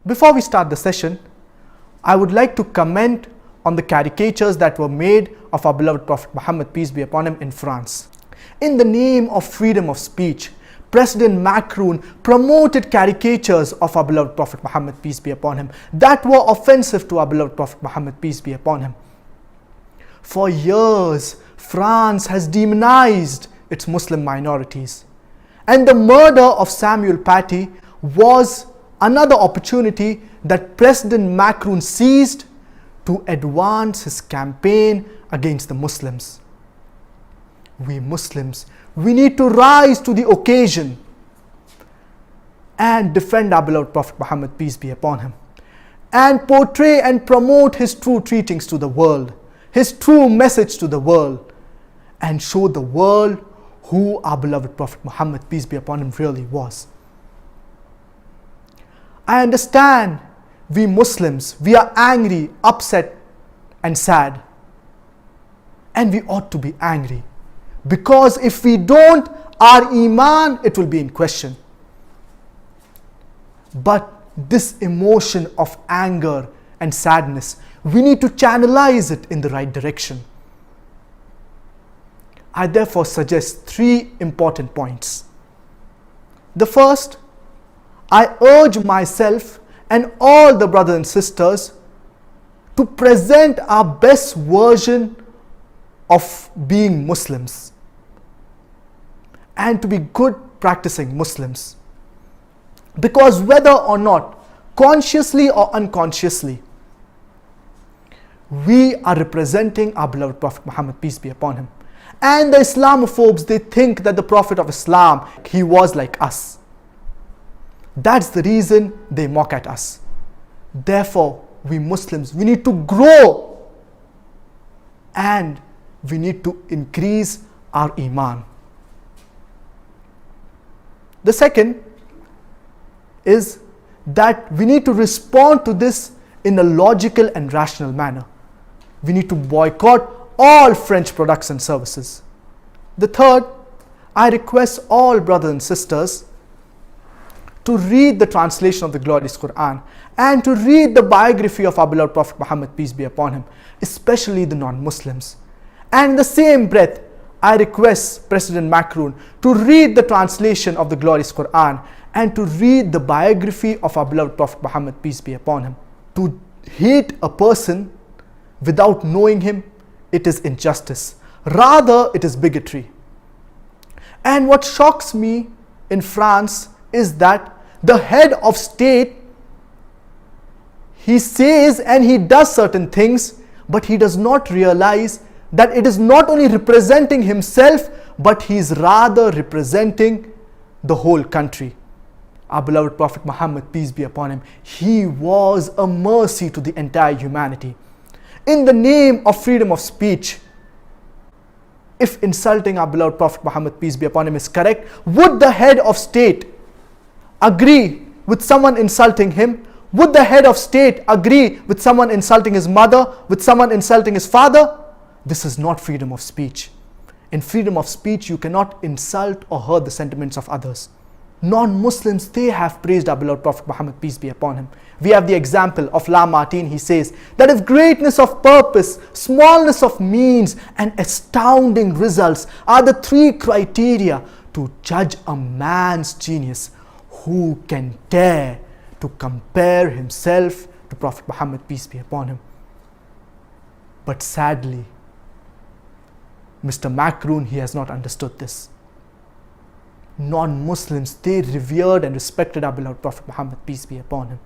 Before we start the session, I would like to comment on the caricatures that were made of our beloved Prophet Muhammad, peace be upon him, in France. In the name of freedom of speech, President Macron promoted caricatures of our beloved Prophet Muhammad, peace be upon him, that were offensive to our beloved Prophet Muhammad, peace be upon him. For years, France has demonized its Muslim minorities. And the murder of Samuel Paty was another opportunity that President Macron seized to advance his campaign against the Muslims. We Muslims, we need to rise to the occasion and defend our beloved Prophet Muhammad, peace be upon him, and portray and promote his true teachings to the world, his true message to the world, and show the world who our beloved Prophet Muhammad, peace be upon him, really was. I understand we Muslims, we are angry, upset and sad. And we ought to be angry. Because if we don't, our Iman, it will be in question. But this emotion of anger and sadness, we need to channelize it in the right direction. I therefore suggest 3 important points. The first, I urge myself and all the brothers and sisters to present our best version of being Muslims and to be good practicing Muslims. Because whether or not, consciously or unconsciously, we are representing our beloved Prophet Muhammad, peace be upon him. And the Islamophobes, they think that the Prophet of Islam, he was like us. That's the reason they mock at us. Therefore, we Muslims, we need to grow and we need to increase our Iman. The second is that we need to respond to this in a logical and rational manner. We need to boycott all French products and services. The third, I request all brothers and sisters to read the translation of the glorious Quran and to read the biography of our beloved Prophet Muhammad, peace be upon him, especially the non-Muslims. And in the same breath, I request President Macron to read the translation of the glorious Quran and to read the biography of our beloved Prophet Muhammad, peace be upon him. To hate a person without knowing him, it is injustice. Rather, it is bigotry. And what shocks me in France is that the head of state, he says and he does certain things, but he does not realize that it is not only representing himself, but he is rather representing the whole country. Our beloved Prophet Muhammad, peace be upon him, he was a mercy to the entire humanity. In the name of freedom of speech, if insulting our beloved Prophet Muhammad, peace be upon him, is correct, would the head of state agree with someone insulting him? Would the head of state agree with someone insulting his mother, with someone insulting his father? This is not freedom of speech. In freedom of speech, you cannot insult or hurt the sentiments of others. Non-Muslims, they have praised our beloved Prophet Muhammad, peace be upon him. We have the example of Lamartine. He says that if greatness of purpose, smallness of means, and astounding results are the 3 criteria to judge a man's genius, who can dare to compare himself to Prophet Muhammad, peace be upon him? But sadly, Mr. Macron, he has not understood this. Non-Muslims, they revered and respected our beloved Prophet Muhammad, peace be upon him.